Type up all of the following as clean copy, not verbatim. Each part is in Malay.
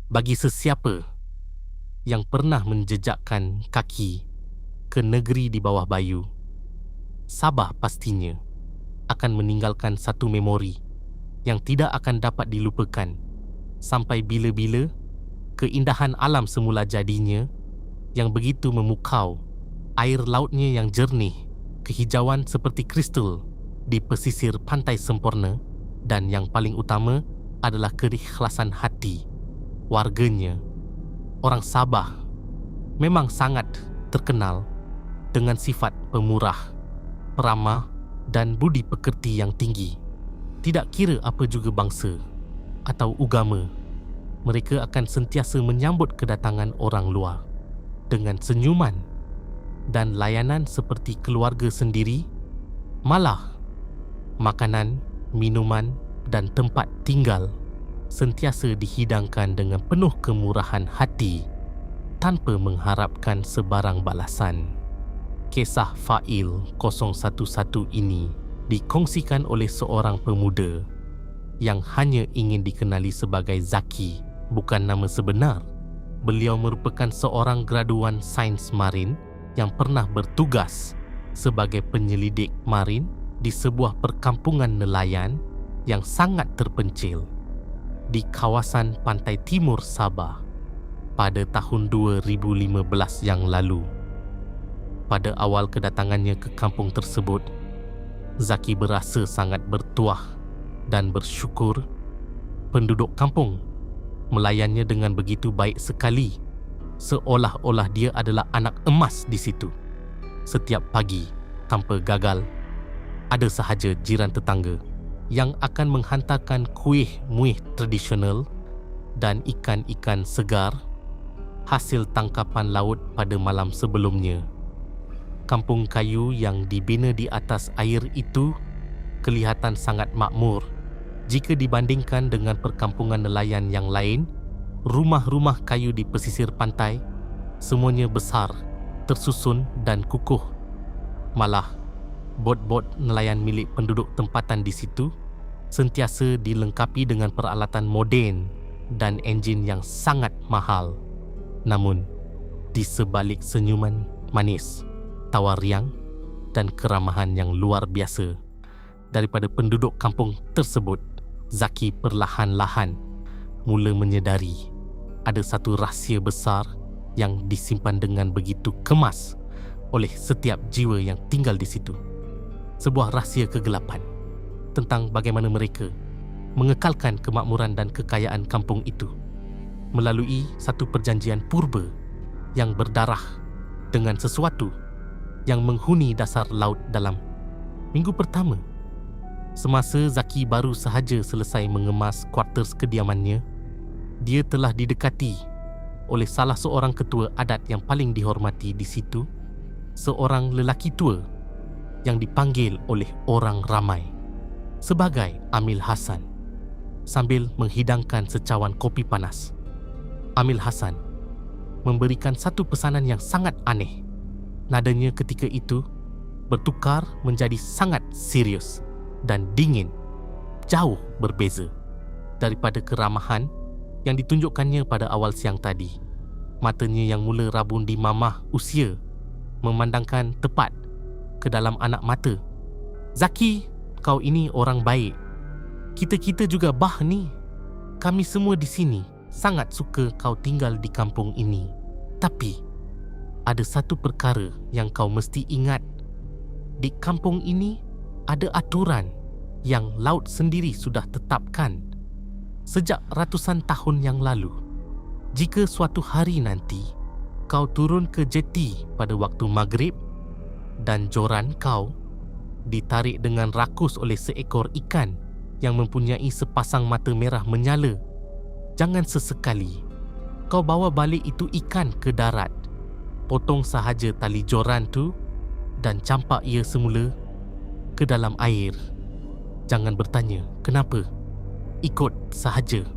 Bagi sesiapa yang pernah menjejakkan kaki ke negeri di bawah bayu, Sabah pastinya akan meninggalkan satu memori yang tidak akan dapat dilupakan sampai bila-bila. Keindahan alam semula jadinya yang begitu memukau, air lautnya yang jernih, kehijauan seperti kristal di pesisir pantai sempurna, dan yang paling utama adalah keikhlasan hati warganya. Orang Sabah memang sangat terkenal dengan sifat pemurah, peramah dan budi pekerti yang tinggi. Tidak kira apa juga bangsa atau agama, mereka akan sentiasa menyambut kedatangan orang luar dengan senyuman dan layanan seperti keluarga sendiri. Malah, makanan, minuman dan tempat tinggal sentiasa dihidangkan dengan penuh kemurahan hati tanpa mengharapkan sebarang balasan. Kisah Fail 011 ini dikongsikan oleh seorang pemuda yang hanya ingin dikenali sebagai Zaki, bukan nama sebenar. Beliau merupakan seorang graduan sains marin yang pernah bertugas sebagai penyelidik marin di sebuah perkampungan nelayan yang sangat terpencil di kawasan pantai timur Sabah pada tahun 2015 yang lalu. Pada awal kedatangannya ke kampung tersebut, Zaki berasa sangat bertuah dan bersyukur penduduk kampung melayannya dengan begitu baik sekali, seolah-olah dia adalah anak emas di situ. Setiap pagi, tanpa gagal, ada sahaja jiran tetangga yang akan menghantarkan kuih-muih tradisional dan ikan-ikan segar hasil tangkapan laut pada malam sebelumnya. Kampung kayu yang dibina di atas air itu kelihatan sangat makmur jika dibandingkan dengan perkampungan nelayan yang lain. Rumah-rumah kayu di pesisir pantai semuanya besar, tersusun dan kukuh. Malah, bot-bot nelayan milik penduduk tempatan di situ sentiasa dilengkapi dengan peralatan moden dan enjin yang sangat mahal. Namun, di sebalik senyuman manis, tawa riang dan keramahan yang luar biasa daripada penduduk kampung tersebut, Zaki perlahan-lahan mula menyedari ada satu rahsia besar yang disimpan dengan begitu kemas oleh setiap jiwa yang tinggal di situ. Sebuah rahsia kegelapan tentang bagaimana mereka mengekalkan kemakmuran dan kekayaan kampung itu melalui satu perjanjian purba yang berdarah dengan sesuatu yang menghuni dasar laut dalam minggu pertama. Semasa Zaki baru sahaja selesai mengemas kuarters kediamannya, dia telah didekati oleh salah seorang ketua adat yang paling dihormati di situ, seorang lelaki tua yang dipanggil oleh orang ramai sebagai Amil Hasan. Sambil menghidangkan secawan kopi panas, Amil Hasan memberikan satu pesanan yang sangat aneh. Nadanya ketika itu bertukar menjadi sangat serius dan dingin, jauh berbeza daripada keramahan yang ditunjukkannya pada awal siang tadi. Matanya yang mula rabun di mamah usia memandangkan tepat ke dalam anak mata. "Zaki, kau ini orang baik. Kita-kita juga bah ni. Kami semua di sini sangat suka kau tinggal di kampung ini. Tapi ada satu perkara yang kau mesti ingat. Di kampung ini ada aturan yang laut sendiri sudah tetapkan sejak ratusan tahun yang lalu. Jika suatu hari nanti kau turun ke jeti pada waktu maghrib dan joran kau ditarik dengan rakus oleh seekor ikan yang mempunyai sepasang mata merah menyala, jangan sesekali kau bawa balik itu ikan ke darat. Potong sahaja tali joran tu dan campak ia semula ke dalam air. Jangan bertanya kenapa, ikut sahaja."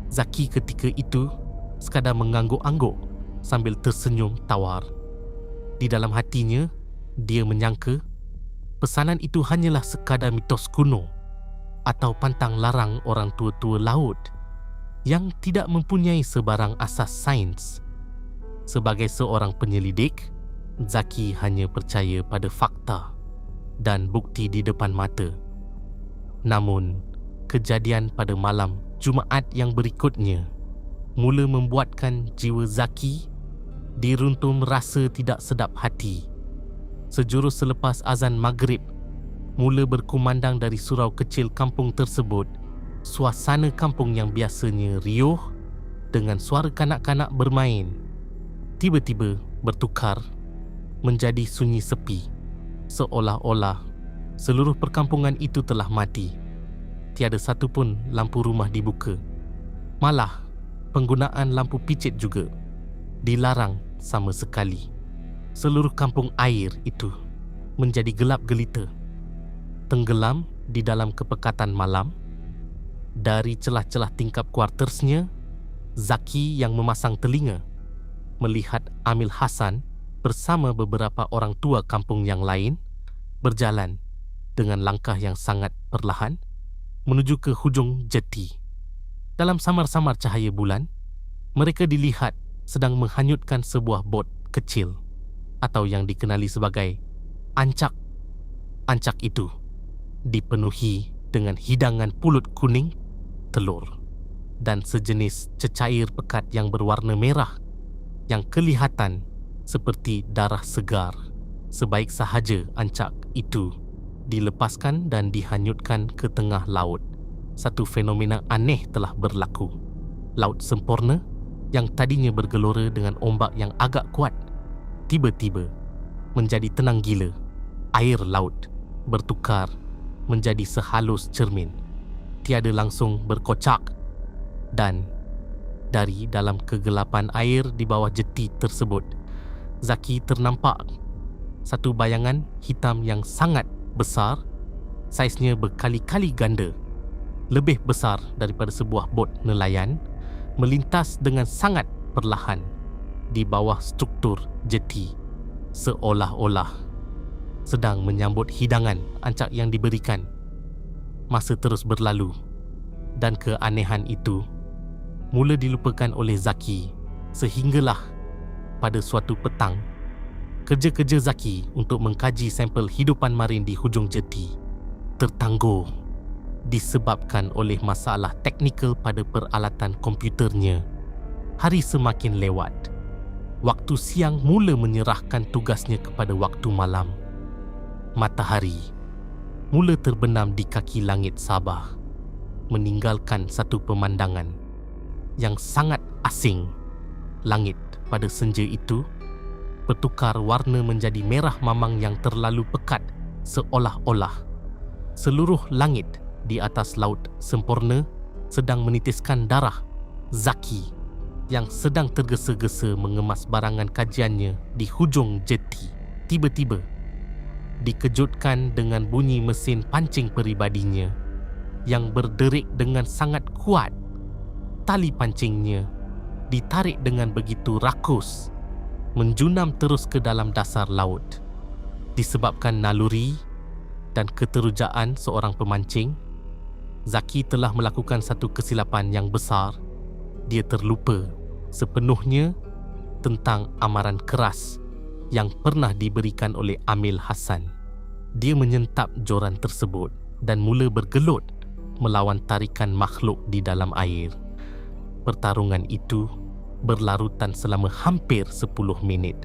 Zaki ketika itu sekadar mengangguk-angguk sambil tersenyum tawar. Di dalam hatinya, dia menyangka pesanan itu hanyalah sekadar mitos kuno atau pantang larang orang tua-tua laut. yang tidak mempunyai sebarang asas sains. Sebagai seorang penyelidik, Zaki hanya percaya pada fakta dan bukti di depan mata. Namun, kejadian pada malam Jumaat yang berikutnya mula membuatkan jiwa Zaki diruntum rasa tidak sedap hati. Sejurus selepas azan maghrib, mula berkumandang dari surau kecil kampung tersebut, suasana kampung yang biasanya riuh dengan suara kanak-kanak bermain, tiba-tiba bertukar menjadi sunyi sepi, seolah-olah seluruh perkampungan itu telah mati. Tiada satu pun lampu rumah dibuka. Malah, penggunaan lampu picit juga dilarang sama sekali. Seluruh kampung air itu menjadi gelap gelita, tenggelam di dalam kepekatan malam. Dari celah-celah tingkap kuartersnya, Zaki yang memasang telinga melihat Amil Hasan bersama beberapa orang tua kampung yang lain berjalan dengan langkah yang sangat perlahan menuju ke hujung jeti. Dalam samar-samar cahaya bulan, mereka dilihat sedang menghanyutkan sebuah bot kecil atau yang dikenali sebagai ancak. Ancak itu dipenuhi dengan hidangan pulut kuning, telur, dan sejenis cecair pekat yang berwarna merah yang kelihatan seperti darah segar. Sebaik sahaja ancak itu dilepaskan dan dihanyutkan ke tengah laut, satu fenomena aneh telah berlaku. Laut sempurna yang tadinya bergelora dengan ombak yang agak kuat, tiba-tiba menjadi tenang gila. Air laut bertukar menjadi sehalus cermin, tiada langsung berkocak, dan dari dalam kegelapan air di bawah jeti tersebut, Zaki ternampak satu bayangan hitam yang sangat besar, saiznya berkali-kali ganda, lebih besar daripada sebuah bot nelayan, melintas dengan sangat perlahan di bawah struktur jeti, seolah-olah sedang menyambut hidangan ancak yang diberikan. Masa terus berlalu dan keanehan itu mula dilupakan oleh Zaki, sehinggalah pada suatu petang, kerja-kerja Zaki untuk mengkaji sampel hidupan marin di hujung jeti tertangguh disebabkan oleh masalah teknikal pada peralatan komputernya. Hari semakin lewat. Waktu siang mula menyerahkan tugasnya kepada waktu malam. Matahari mula terbenam di kaki langit Sabah, meninggalkan satu pemandangan yang sangat asing. Langit pada senja itu bertukar warna menjadi merah mamang yang terlalu pekat, seolah-olah seluruh langit di atas laut sempurna sedang menitiskan darah Zaki yang sedang tergesa-gesa mengemas barangan kajiannya di hujung jeti. Tiba-tiba dikejutkan dengan bunyi mesin pancing peribadinya yang berderik dengan sangat kuat. Tali pancingnya ditarik dengan begitu rakus, menjunam terus ke dalam dasar laut. Disebabkan naluri dan keterujaan seorang pemancing, Zaki telah melakukan satu kesilapan yang besar. Dia terlupa sepenuhnya tentang amaran keras yang pernah diberikan oleh Amil Hasan. Dia menyentap joran tersebut dan mula bergelut melawan tarikan makhluk di dalam air. Pertarungan itu berlarutan selama hampir 10 minit.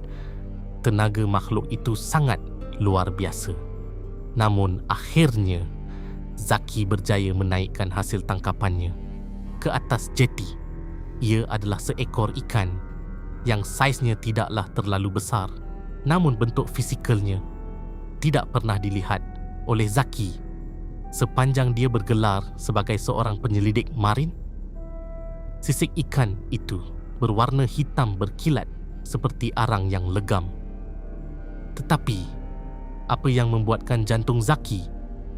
Tenaga makhluk itu sangat luar biasa. Namun akhirnya Zaki berjaya menaikkan hasil tangkapannya ke atas jeti. Ia adalah seekor ikan yang saiznya tidaklah terlalu besar, namun bentuk fisikalnya tidak pernah dilihat oleh Zaki sepanjang dia bergelar sebagai seorang penyelidik marin. Sisik ikan itu berwarna hitam berkilat seperti arang yang legam. Tetapi apa yang membuatkan jantung Zaki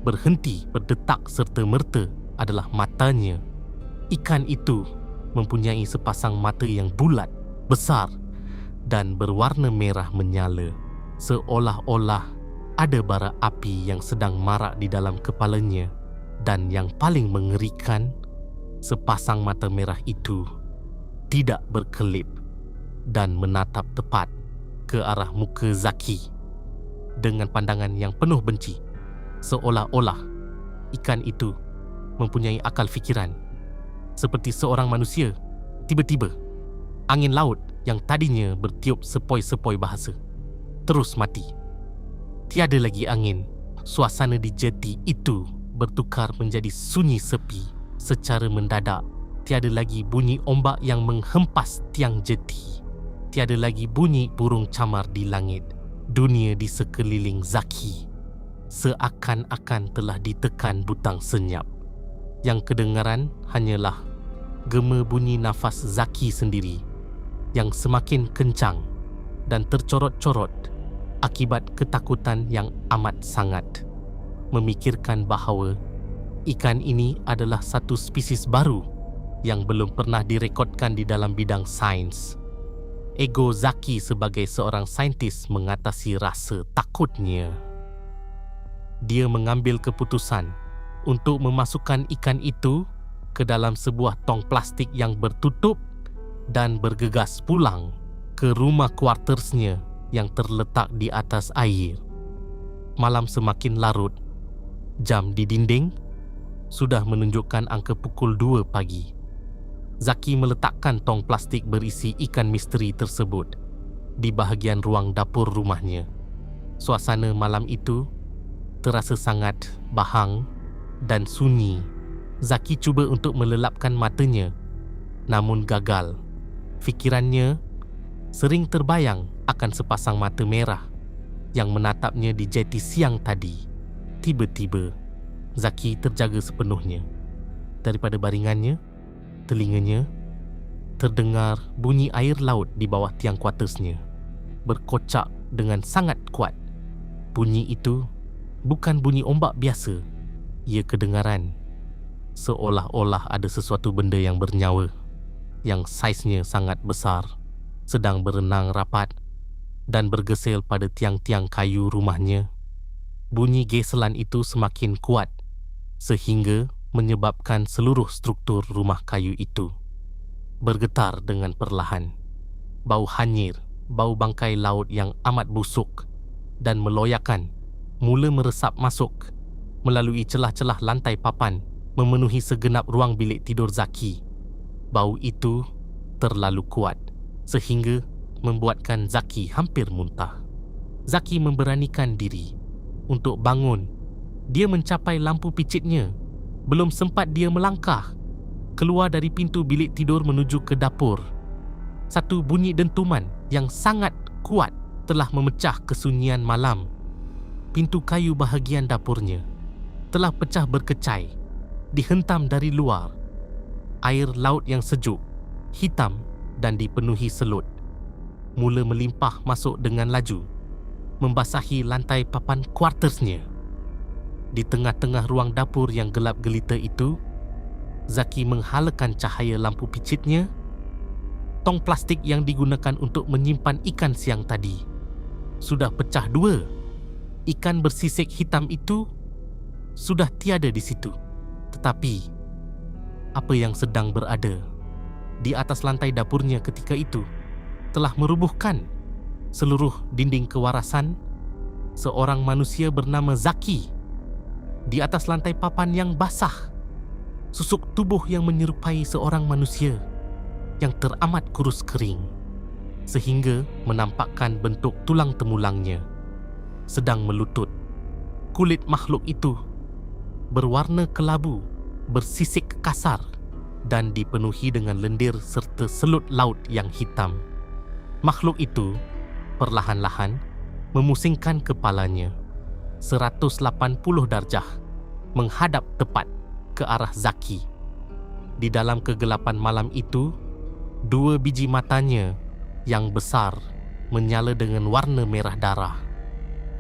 berhenti berdetak serta-merta adalah matanya. Ikan itu mempunyai sepasang mata yang bulat, besar dan berwarna merah menyala, seolah-olah ada bara api yang sedang marak di dalam kepalanya. Dan yang paling mengerikan, Sepasang mata merah itu tidak berkelip dan menatap tepat ke arah muka Zaki dengan pandangan yang penuh benci, seolah-olah ikan itu mempunyai akal fikiran. Seperti seorang manusia, tiba-tiba angin laut yang tadinya bertiup sepoi-sepoi bahasa terus mati. Tiada lagi angin. Suasana di jeti itu bertukar menjadi sunyi sepi secara mendadak. Tiada lagi bunyi ombak yang menghempas tiang jeti. Tiada lagi bunyi burung camar di langit. Dunia di sekeliling Zaki seakan-akan telah ditekan butang senyap. Yang kedengaran hanyalah gema bunyi nafas Zaki sendiri yang semakin kencang dan tercorot-corot akibat ketakutan yang amat sangat, memikirkan bahawa ikan ini adalah satu spesies baru yang belum pernah direkodkan di dalam bidang sains. Ego Zaki sebagai seorang saintis mengatasi rasa takutnya. Dia mengambil keputusan untuk memasukkan ikan itu ke dalam sebuah tong plastik yang bertutup dan bergegas pulang ke rumah kuartersnya yang terletak di atas air. Malam semakin larut. Jam di dinding sudah menunjukkan angka pukul 2 pagi. Zaki meletakkan tong plastik berisi ikan misteri tersebut di bahagian ruang dapur rumahnya. Suasana malam itu terasa sangat bahang dan sunyi. Zaki cuba untuk melelapkan matanya, namun gagal. Fikirannya sering terbayang akan sepasang mata merah yang menatapnya di jeti siang tadi. Tiba-tiba, Zaki terjaga sepenuhnya. Daripada baringannya, telinganya terdengar bunyi air laut di bawah tiang kuartersnya berkocak dengan sangat kuat. Bunyi itu bukan bunyi ombak biasa. Ia kedengaran seolah-olah ada sesuatu benda yang bernyawa, yang saiznya sangat besar, sedang berenang rapat dan bergesel pada tiang-tiang kayu rumahnya. Bunyi geselan itu semakin kuat sehingga menyebabkan seluruh struktur rumah kayu itu bergetar dengan perlahan. Bau hanyir, bau bangkai laut yang amat busuk dan meloyakan mula meresap masuk melalui celah-celah lantai papan, memenuhi segenap ruang bilik tidur Zaki. Bau itu terlalu kuat sehingga membuatkan Zaki hampir muntah. Zaki memberanikan diri untuk bangun. Dia mencapai lampu picitnya. Belum sempat dia melangkah keluar dari pintu bilik tidur menuju ke dapur, satu bunyi dentuman yang sangat kuat telah memecah kesunyian malam. Pintu kayu bahagian dapurnya telah pecah berkecai, dihentam dari luar. Air laut yang sejuk, hitam dan dipenuhi selut mula melimpah masuk dengan laju, membasahi lantai papan kuartersnya. Di tengah-tengah ruang dapur yang gelap gelita itu, Zaki menghalakan cahaya lampu picitnya. Tong plastik yang digunakan untuk menyimpan ikan siang tadi sudah pecah dua. Ikan bersisik hitam itu sudah tiada di situ. Tetapi apa yang sedang berada di atas lantai dapurnya ketika itu telah merubuhkan seluruh dinding kewarasan seorang manusia bernama Zaki. Di atas lantai papan yang basah, susuk tubuh yang menyerupai seorang manusia yang teramat kurus kering sehingga menampakkan bentuk tulang temulangnya sedang melutut. Kulit makhluk itu berwarna kelabu, bersisik kasar dan dipenuhi dengan lendir serta selut laut yang hitam. Makhluk itu perlahan-lahan memusingkan kepalanya 180 darjah menghadap tepat ke arah Zaki. Di dalam kegelapan malam itu, dua biji matanya yang besar menyala dengan warna merah darah,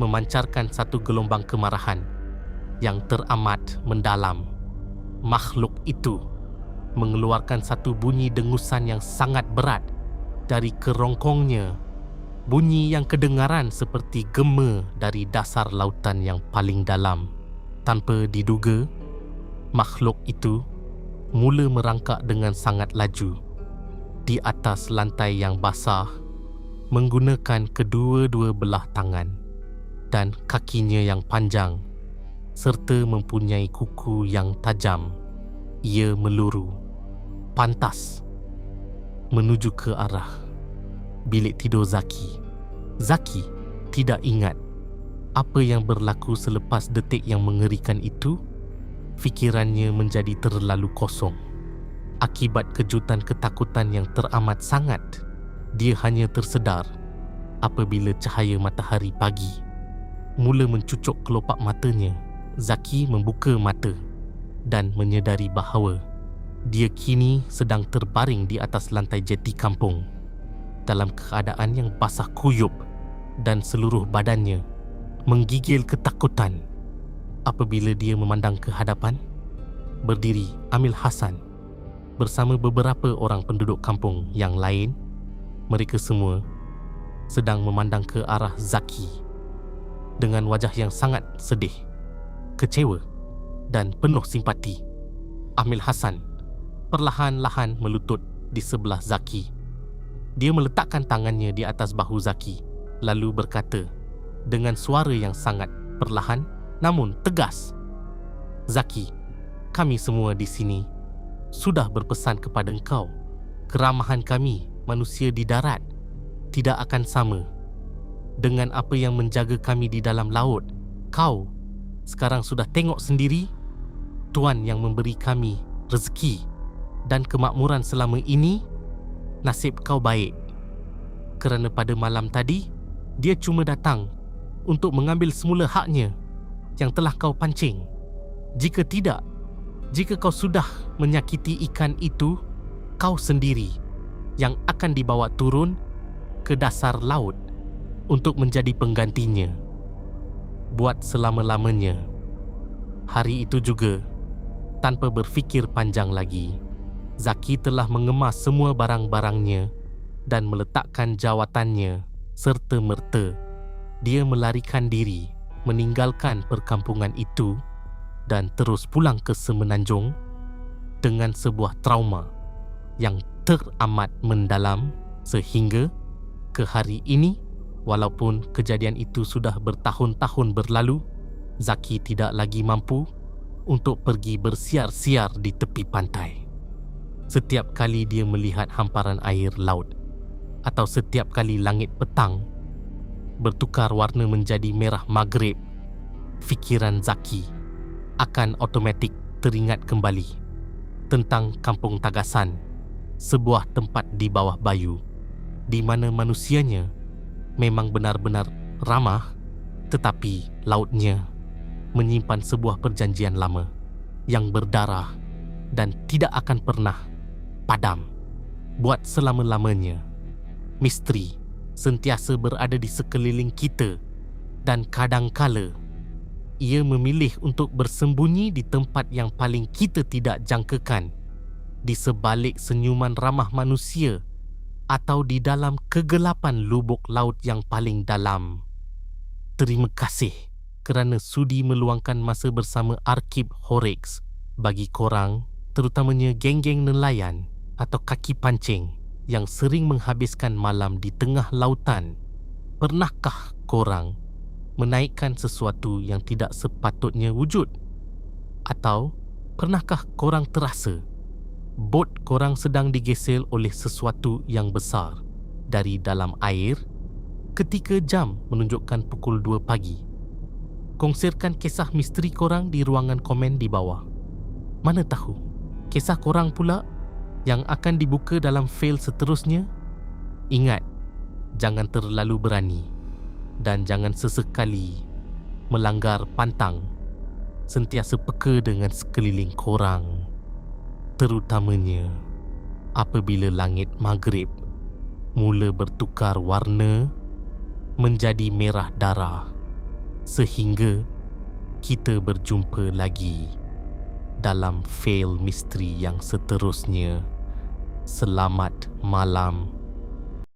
memancarkan satu gelombang kemarahan yang teramat mendalam. Makhluk itu mengeluarkan satu bunyi dengusan yang sangat berat dari kerongkongnya, bunyi yang kedengaran seperti gema dari dasar lautan yang paling dalam. Tanpa diduga, makhluk itu mula merangkak dengan sangat laju di atas lantai yang basah menggunakan kedua-dua belah tangan dan kakinya yang panjang serta mempunyai kuku yang tajam. Ia meluru, pantas, menuju ke arah bilik tidur Zaki. Zaki tidak ingat apa yang berlaku selepas detik yang mengerikan itu. Fikirannya menjadi terlalu kosong. Akibat kejutan ketakutan yang teramat sangat, dia hanya tersedar apabila cahaya matahari pagi mula mencucuk kelopak matanya. Zaki membuka mata dan menyedari bahawa dia kini sedang terbaring di atas lantai jeti kampung dalam keadaan yang basah kuyup dan seluruh badannya menggigil ketakutan. Apabila dia memandang ke hadapan, berdiri Amil Hassan bersama beberapa orang penduduk kampung yang lain. Mereka semua sedang memandang ke arah Zaki dengan wajah yang sangat sedih, kecewa dan penuh simpati. Amil Hassan perlahan-lahan melutut di sebelah Zaki. Dia meletakkan tangannya di atas bahu Zaki lalu berkata dengan suara yang sangat perlahan namun tegas, "Zaki, kami semua di sini sudah berpesan kepada engkau. Keramahan kami, manusia di darat, tidak akan sama dengan apa yang menjaga kami di dalam laut. Kau sekarang sudah tengok sendiri, Tuan yang memberi kami rezeki dan kemakmuran selama ini. Nasib kau baik, kerana pada malam tadi dia cuma datang untuk mengambil semula haknya yang telah kau pancing. Jika tidak, jika kau sudah menyakiti ikan itu, kau sendiri yang akan dibawa turun ke dasar laut untuk menjadi penggantinya buat selama-lamanya." Hari itu juga, tanpa berfikir panjang lagi, Zaki telah mengemas semua barang-barangnya dan meletakkan jawatannya serta-merta. Dia melarikan diri, meninggalkan perkampungan itu dan terus pulang ke Semenanjung dengan sebuah trauma yang teramat mendalam sehingga ke hari ini, walaupun kejadian itu sudah bertahun-tahun berlalu, Zaki tidak lagi mampu untuk pergi bersiar-siar di tepi pantai. Setiap kali dia melihat hamparan air laut atau setiap kali langit petang bertukar warna menjadi merah maghrib, fikiran Zaki akan automatik teringat kembali tentang Kampung Tagasan, sebuah tempat di bawah Bayu di mana manusianya memang benar-benar ramah, tetapi lautnya menyimpan sebuah perjanjian lama yang berdarah dan tidak akan pernah padam buat selama-lamanya. Misteri sentiasa berada di sekeliling kita dan kadangkala ia memilih untuk bersembunyi di tempat yang paling kita tidak jangkakan, di sebalik senyuman ramah manusia atau di dalam kegelapan lubuk laut yang paling dalam. Terima kasih kerana sudi meluangkan masa bersama Arkib Horrocks. Bagi korang, terutamanya geng-geng nelayan atau kaki pancing yang sering menghabiskan malam di tengah lautan, pernahkah korang menaikkan sesuatu yang tidak sepatutnya wujud? Atau pernahkah korang terasa bot korang sedang digesel oleh sesuatu yang besar dari dalam air ketika jam menunjukkan pukul 2 pagi? Kongsirkan kisah misteri korang di ruangan komen di bawah. Mana tahu, kisah korang pula yang akan dibuka dalam fail seterusnya. Ingat, jangan terlalu berani dan jangan sesekali melanggar pantang. Sentiasa peka dengan sekeliling korang, terutamanya apabila langit maghrib mula bertukar warna menjadi merah darah, sehingga kita berjumpa lagi dalam fail misteri yang seterusnya. Selamat malam.